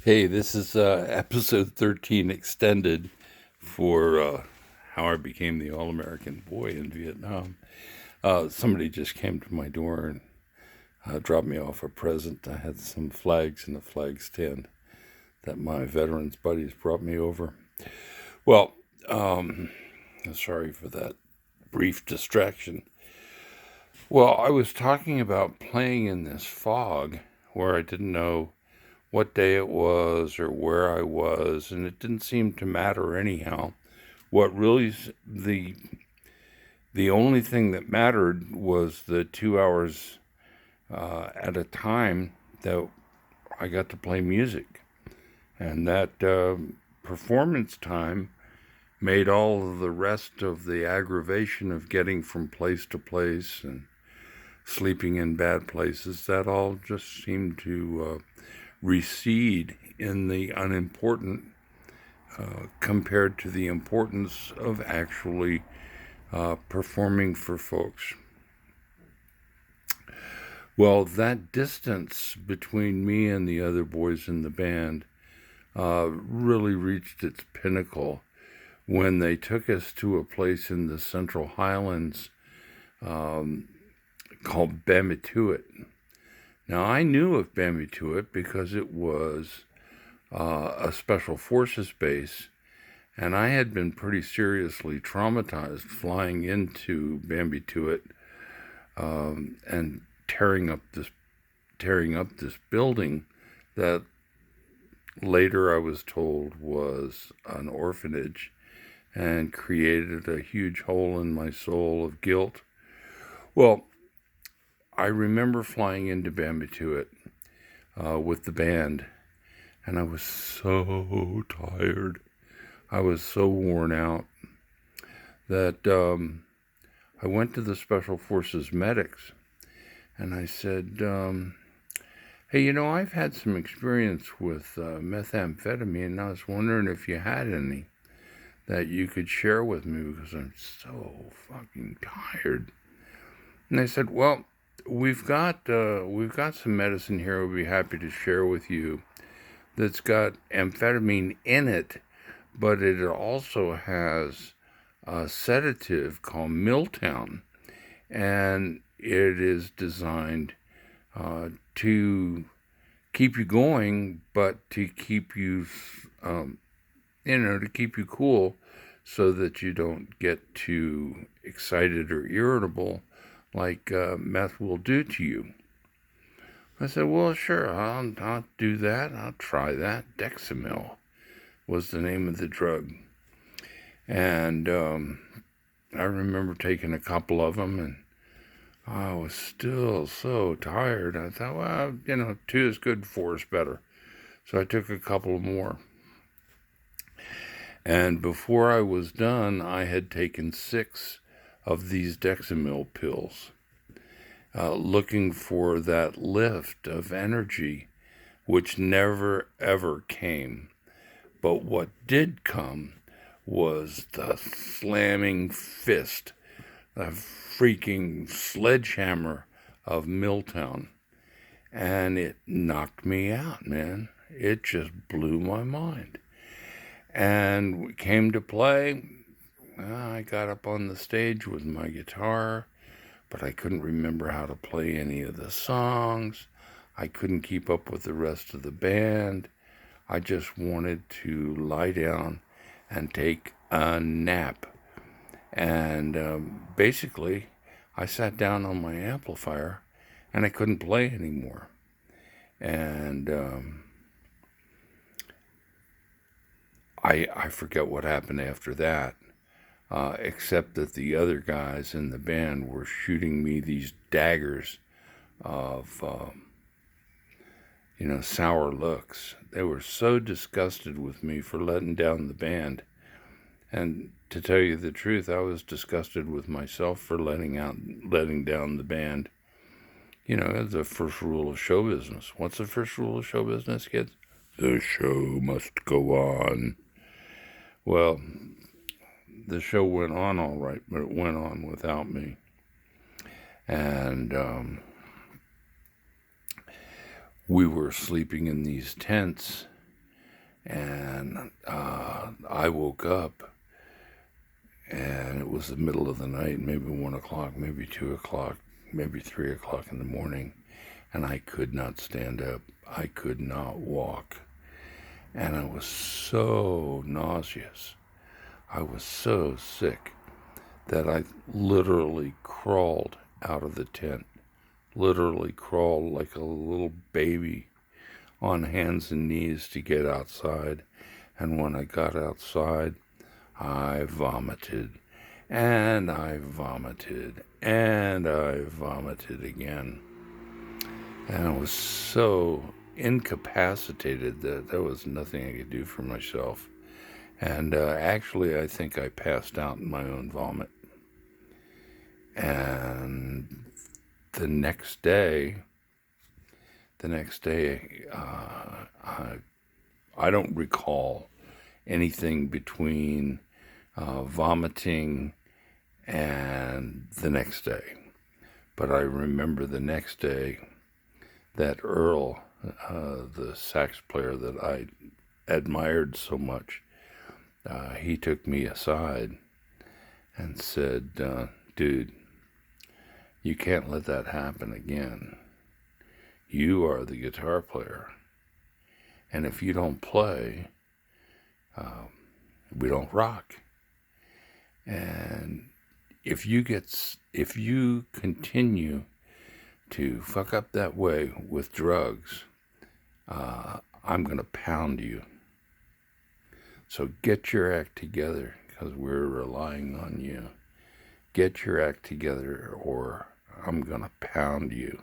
Hey, this is episode 13 extended for how I became the All American boy in Vietnam. Somebody just came to my door and dropped me off a present. I had some flags in the flag stand that my veterans buddies brought me over. Well, um, sorry for that brief distraction. Well, I was talking about playing in this fog where I didn't know what day it was or where I was, and it didn't seem to matter anyhow. What really the only thing that mattered was the 2 hours at a time that I got to play music, and that performance time made all of the rest of the aggravation of getting from place to place and sleeping in bad places. That all just seemed to recede in the unimportant compared to the importance of actually performing for folks. Well, that distance between me and the other boys in the band really reached its pinnacle when they took us to a place in the Central Highlands called Bamituit. Now, I knew of Bamituit because it was a special forces base, and I had been pretty seriously traumatized flying into Bamituit and tearing up this building that later I was told was an orphanage, and created a huge hole in my soul of guilt. Well, I remember flying into Bamituit with the band, and I was so tired. I was so worn out that I went to the Special Forces medics, and I said, hey, I've had some experience with methamphetamine, and I was wondering if you had any that you could share with me because I'm so fucking tired. And they said, well, we've got some medicine here we'd be happy to share with you that's got amphetamine in it, but it also has a sedative called Milltown, and it is designed to keep you going, but to keep you to keep you cool so that you don't get too excited or irritable like meth will do to you. I said, well, sure, I'll do that. I'll try that. Dexamyl was the name of the drug. And I remember taking a couple of them, and I was still so tired. I thought, well, 2 is good, 4 is better. So I took a couple more. And before I was done, I had taken 6 of these Dexamyl pills, looking for that lift of energy, which never, ever came. But what did come was the slamming fist, the freaking sledgehammer of Milltown. And it knocked me out, man. It just blew my mind. And we came to play. I got up on the stage with my guitar, but I couldn't remember how to play any of the songs. I couldn't keep up with the rest of the band. I just wanted to lie down and take a nap. And basically, I sat down on my amplifier, and I couldn't play anymore. And I forget what happened after that, except that the other guys in the band were shooting me these daggers of, sour looks. They were so disgusted with me for letting down the band. And to tell you the truth, I was disgusted with myself for letting down the band. The first rule of show business. What's the first rule of show business, kids? The show must go on. Well, the show went on all right, but it went on without me. And we were sleeping in these tents And I woke up, and it was the middle of the night, maybe 1 o'clock, maybe 2 o'clock, maybe 3 o'clock in the morning, and I could not stand up. I could not walk. And I was so nauseous. I was so sick that I literally crawled out of the tent. Literally crawled like a little baby on hands and knees to get outside. And when I got outside, I vomited, and I vomited, and I vomited again. And I was so incapacitated that there was nothing I could do for myself. And actually, I think I passed out in my own vomit. And the next day, I don't recall anything between vomiting and the next day. But I remember the next day that Earl, the sax player that I admired so much, he took me aside and said, dude, you can't let that happen again. You are the guitar player. And if you don't play, we don't rock. And if you continue to fuck up that way with drugs, I'm going to pound you. So get your act together, because we're relying on you. Get your act together, or I'm going to pound you.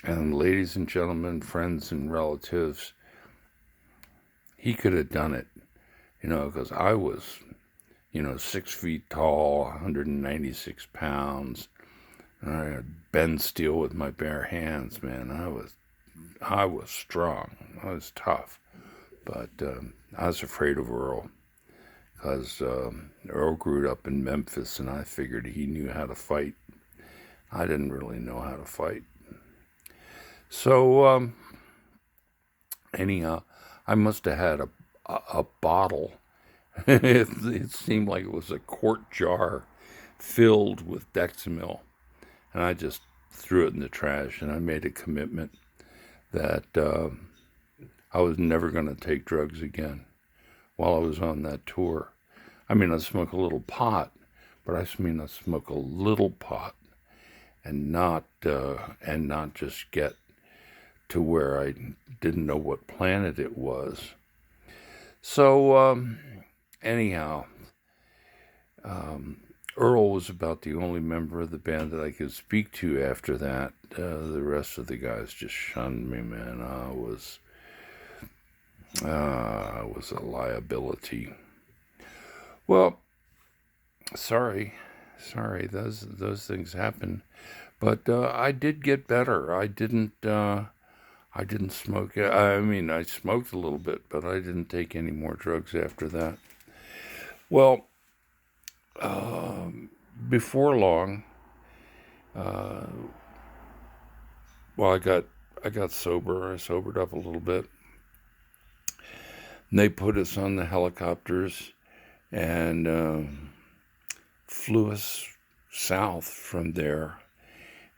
And ladies and gentlemen, friends and relatives, he could have done it, because I was, 6 feet tall, 196 pounds. And I had bend steel with my bare hands, man. I was strong. I was tough. But I was afraid of Earl, because Earl grew up in Memphis, and I figured he knew how to fight. I didn't really know how to fight. So, anyhow, I must have had a bottle. It seemed like it was a quart jar filled with Dexamyl. And I just threw it in the trash, and I made a commitment that I was never going to take drugs again while I was on that tour. I mean, I'd smoke a little pot, but I'd smoke a little pot and not just get to where I didn't know what planet it was. So, anyhow, Earl was about the only member of the band that I could speak to after that. The rest of the guys just shunned me, man. I was a liability. Well, sorry, those things happen, but I did get better. I didn't smoke. I mean, I smoked a little bit, but I didn't take any more drugs after that. Well, before long, I got sober. I sobered up a little bit. And they put us on the helicopters and flew us south from there.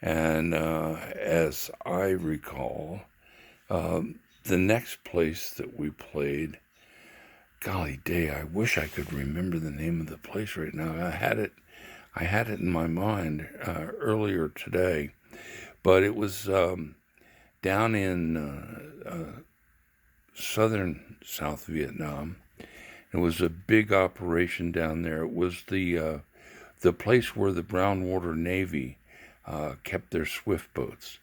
And as I recall, the next place that we played, golly day, I wish I could remember the name of the place right now. I had it in my mind earlier today, but it was down in southern South Vietnam. It was a big operation down there. It was the place where the Brown Water Navy kept their swift boats,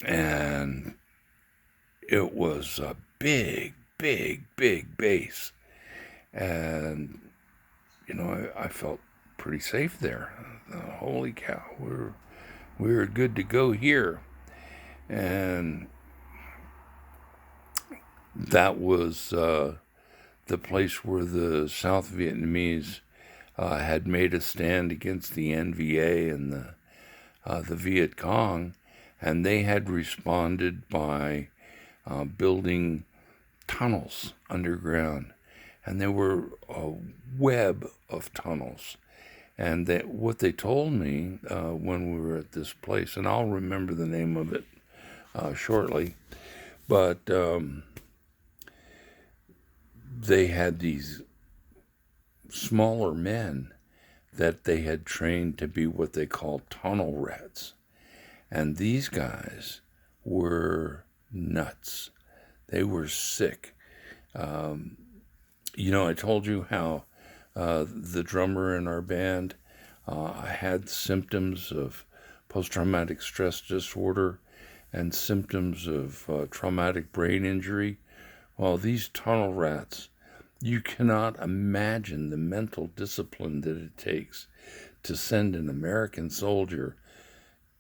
and it was a big base, and I felt pretty safe there. Holy cow, we were good to go here. And that was the place where the South Vietnamese had made a stand against the NVA and the Viet Cong, and they had responded by building tunnels underground, and there were a web of tunnels. And what they told me when we were at this place, and I'll remember the name of it shortly, but they had these smaller men that they had trained to be what they called tunnel rats. And these guys were nuts. They were sick. I told you how the drummer in our band had symptoms of post-traumatic stress disorder and symptoms of traumatic brain injury. Well, these tunnel rats, you cannot imagine the mental discipline that it takes to send an American soldier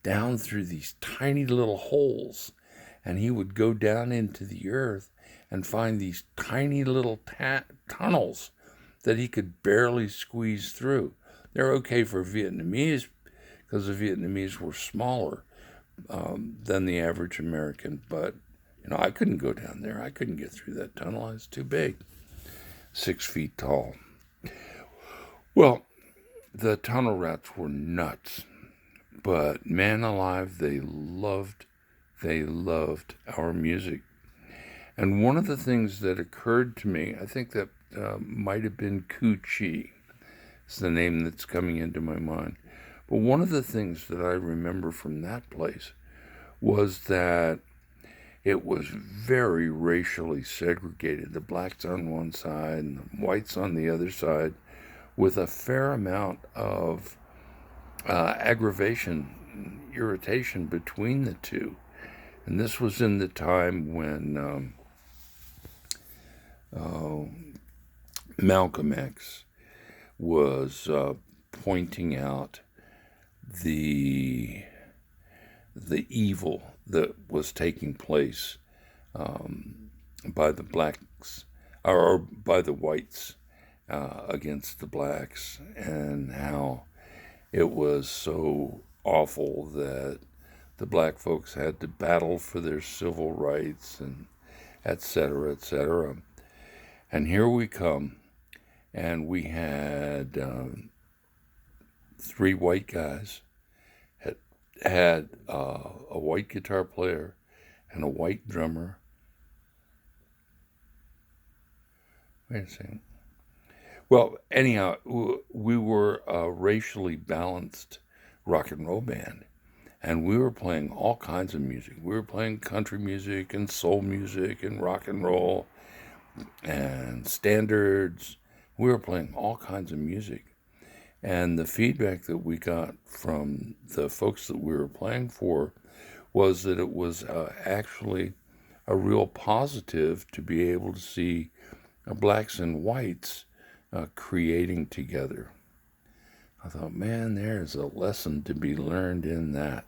down through these tiny little holes, and he would go down into the earth and find these tiny little tunnels that he could barely squeeze through. They're okay for Vietnamese because the Vietnamese were smaller than the average American, but I couldn't go down there. I couldn't get through that tunnel. I was too big, 6 feet tall. Well, the tunnel rats were nuts, but man alive, they loved our music. And one of the things that occurred to me, I think that might have been Coochie. It's the name that's coming into my mind. But one of the things that I remember from that place was that it was very racially segregated. The blacks on one side and the whites on the other side, with a fair amount of aggravation, irritation between the two. And this was in the time when Malcolm X was pointing out the evil that was taking place by the blacks or by the whites against the blacks, and how it was so awful that the black folks had to battle for their civil rights, and et cetera, et cetera. And here we come, and we had 3 white guys, had a white guitar player and a white drummer. Wait a second. Well, anyhow, we were a racially balanced rock and roll band, and we were playing all kinds of music. We were playing country music and soul music and rock and roll and standards. We were playing all kinds of music. And the feedback that we got from the folks that we were playing for was that it was actually a real positive to be able to see blacks and whites creating together. I thought, man, there's a lesson to be learned in that,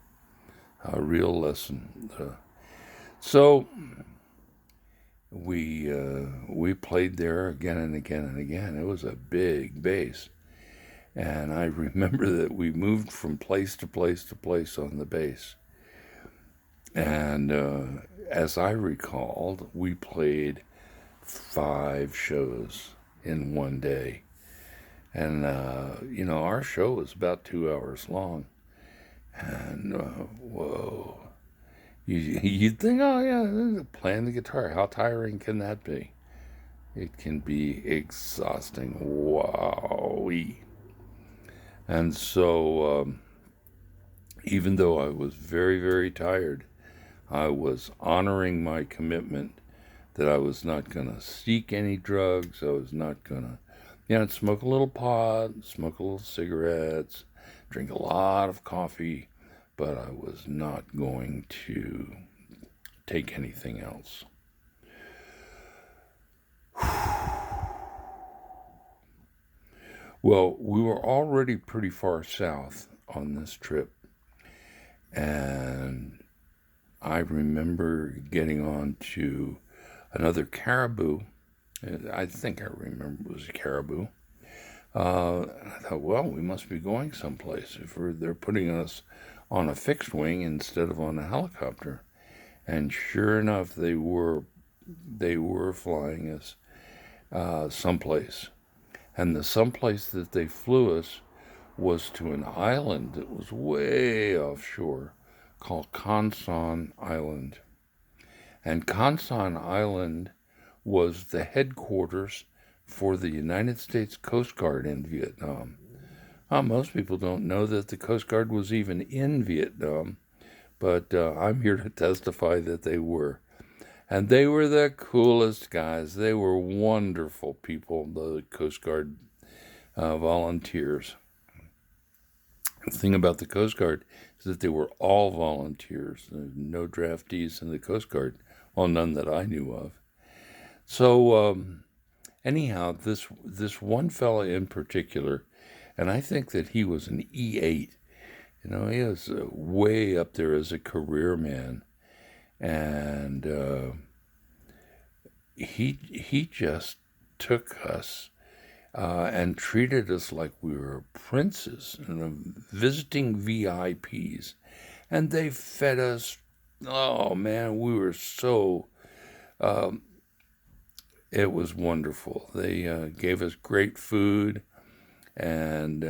a real lesson. So we played there again and again and again. It was a big bass. And I remember that we moved from place to place to place on the bass. And as I recalled, we played 5 shows in one day. And, our show was about 2 hours long. And, whoa. You'd think, oh, yeah, playing the guitar, how tiring can that be? It can be exhausting. Wowee. And so, even though I was very, very tired, I was honoring my commitment that I was not going to seek any drugs. I was not going to, smoke a little pot, smoke a little cigarettes, drink a lot of coffee, but I was not going to take anything else. Well, we were already pretty far south on this trip, and I remember getting on to another Caribou. I think I remember it was a Caribou. I thought, well, we must be going someplace if they're putting us on a fixed wing instead of on a helicopter. And sure enough, they were they were flying us someplace. And the someplace that they flew us was to an island that was way offshore called Can Tho Island. And Can Tho Island was the headquarters for the United States Coast Guard in Vietnam. Most people don't know that the Coast Guard was even in Vietnam, but I'm here to testify that they were. And they were the coolest guys. They were wonderful people, the Coast Guard volunteers. The thing about the Coast Guard is that they were all volunteers. There's no draftees in the Coast Guard. Well, none that I knew of. So anyhow, this one fella in particular, and I think that he was an E8. You know, he was way up there as a career man, and he just took us and treated us like we were princes and visiting VIPs, and they fed us. Oh man, we were so. It was wonderful. They gave us great food, and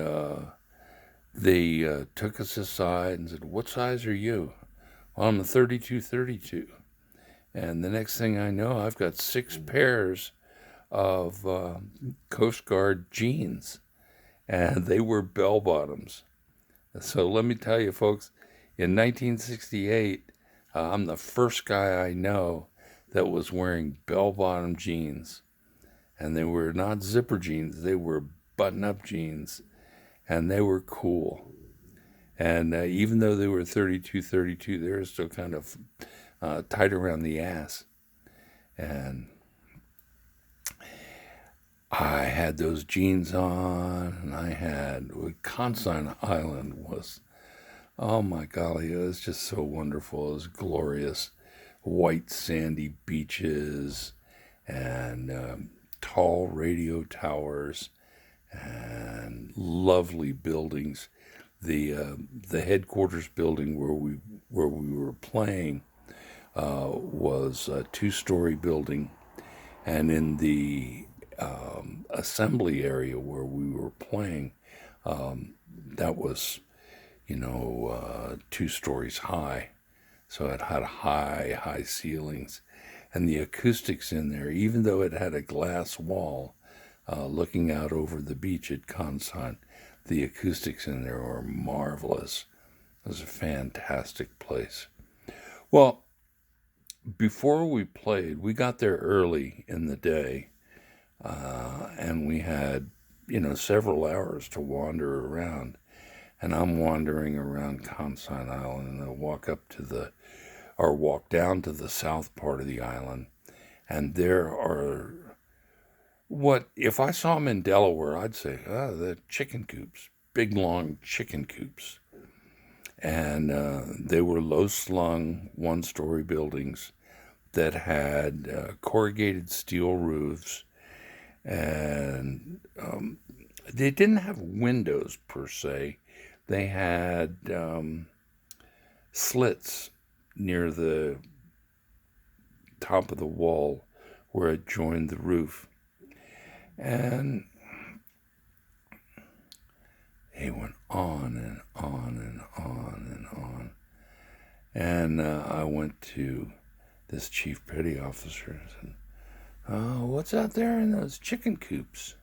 they took us aside and said, "What size are you?" Well, I'm a 32-32. And the next thing I know, I've got 6 pairs of Coast Guard jeans, and they were bell bottoms. So let me tell you, folks, in 1968, I'm the first guy I know that was wearing bell-bottom jeans. And they were not zipper jeans, they were button-up jeans, and they were cool. And even though they were 32-32, they were still kind of tight around the ass. And I had those jeans on, and I had Can Tho Island was, oh my golly, it was just so wonderful. It was glorious. White sandy beaches and tall radio towers and lovely buildings. The headquarters building where we were playing was a 2-story building, and in the assembly area where we were playing, that was 2 stories high. So it had high ceilings, and the acoustics in there, even though it had a glass wall looking out over the beach at Can Tho, the acoustics in there were marvelous. It was a fantastic place. Well, before we played, we got there early in the day, and we had, several hours to wander around. And I'm wandering around Can Tho Island, and I walk down to the south part of the island, and there are, what, if I saw them in Delaware, I'd say, the chicken coops, big long chicken coops. And they were low-slung 1-story buildings that had corrugated steel roofs, and they didn't have windows per se. They had slits near the top of the wall where it joined the roof. And they went on and on and on and on. And I went to this chief petty officer and said, what's out there in those chicken coops?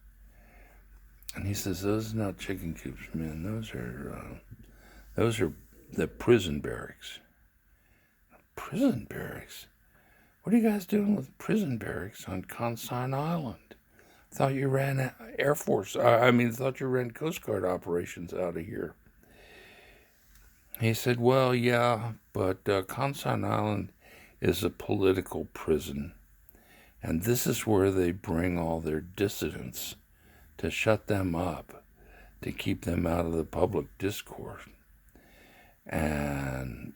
And he says, those are not chicken coops, man. Those are the prison barracks. Prison barracks? What are you guys doing with prison barracks on Can Tho Island? Thought you ran Air Force. Thought you ran Coast Guard operations out of here. He said, well, yeah, but Can Tho Island is a political prison. And this is where they bring all their dissidents to shut them up, to keep them out of the public discourse. And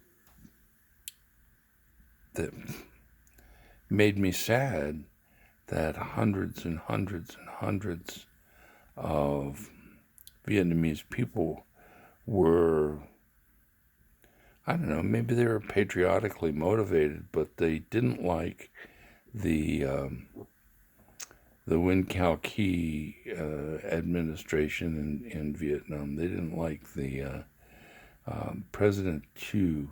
that made me sad that hundreds and hundreds and hundreds of Vietnamese people were, I don't know, maybe they were patriotically motivated, but they didn't like the Win Cao Ki administration in Vietnam. They didn't like the President Chu.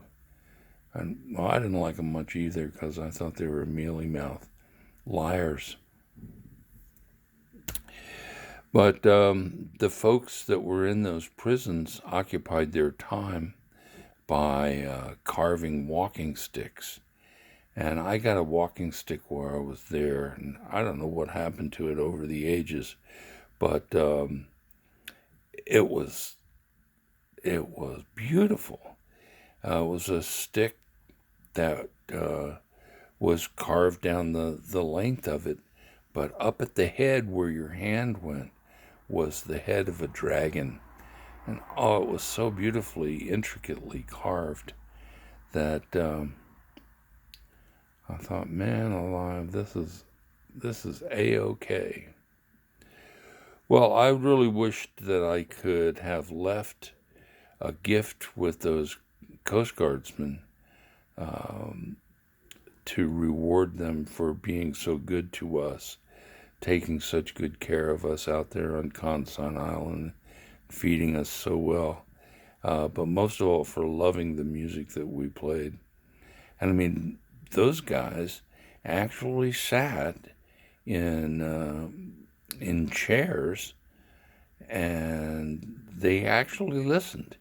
And, well, I didn't like them much either because I thought they were mealy-mouthed liars. But the folks that were in those prisons occupied their time by carving walking sticks. And I got a walking stick while I was there, and I don't know what happened to it over the ages, but it was beautiful. It was a stick that was carved down the length of it, but up at the head where your hand went was the head of a dragon. And oh, it was so beautifully, intricately carved that I thought, man alive, this is A-OK. Well, I really wished that I could have left a gift with those Coast Guardsmen to reward them for being so good to us, taking such good care of us out there on Can Tho Island, feeding us so well, but most of all for loving the music that we played. And I mean, those guys actually sat in chairs, and they actually listened.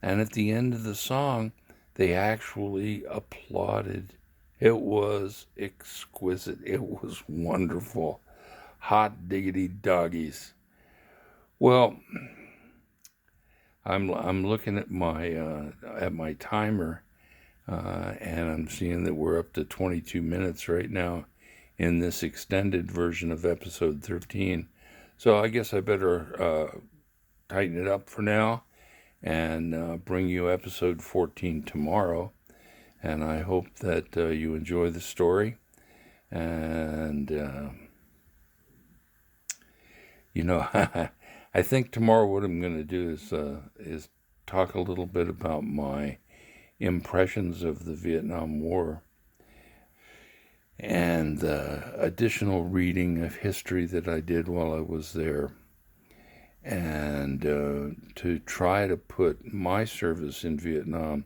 And at the end of the song, they actually applauded. It was exquisite. It was wonderful. Hot diggity doggies. Well, I'm looking at my timer, and I'm seeing that we're up to 22 minutes right now in this extended version of episode 13. So I guess I better tighten it up for now and bring you episode 14 tomorrow. And I hope that you enjoy the story. And, I think tomorrow what I'm going to do is talk a little bit about my impressions of the Vietnam War and additional reading of history that I did while I was there, and to try to put my service in Vietnam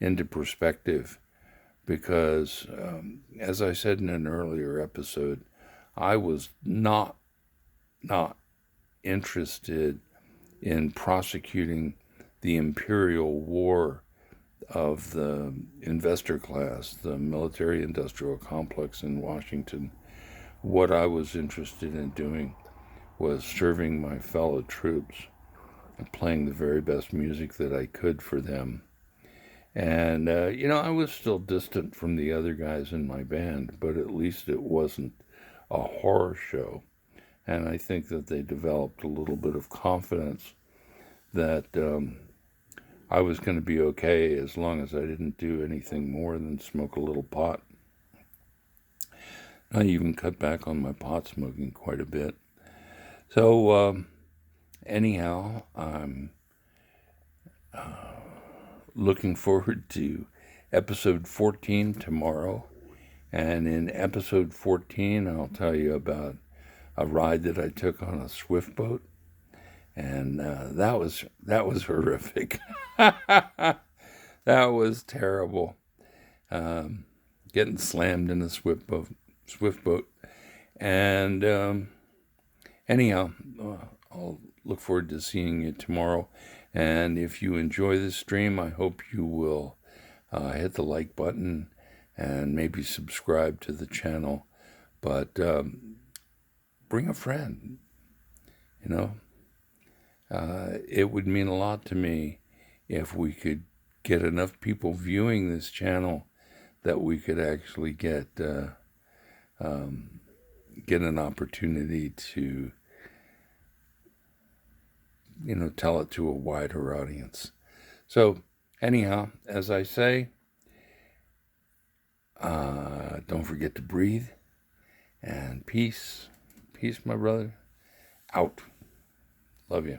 into perspective, because as I said in an earlier episode, I was not interested in prosecuting the imperial war of the investor class, the military-industrial complex in Washington. What I was interested in doing was serving my fellow troops and playing the very best music that I could for them. And, I was still distant from the other guys in my band, but at least it wasn't a horror show. And I think that they developed a little bit of confidence that I was going to be okay as long as I didn't do anything more than smoke a little pot. I even cut back on my pot smoking quite a bit. So, anyhow, I'm looking forward to episode 14 tomorrow. And in episode 14, I'll tell you about a ride that I took on a swift boat. And that was horrific. That was terrible. Getting slammed in a swift boat. And anyhow, I'll look forward to seeing you tomorrow. And if you enjoy this stream, I hope you will hit the like button and maybe subscribe to the channel. But bring a friend, it would mean a lot to me if we could get enough people viewing this channel that we could actually get an opportunity to, tell it to a wider audience. So, anyhow, as I say, don't forget to breathe, and peace. Peace, my brother. Out. Love you.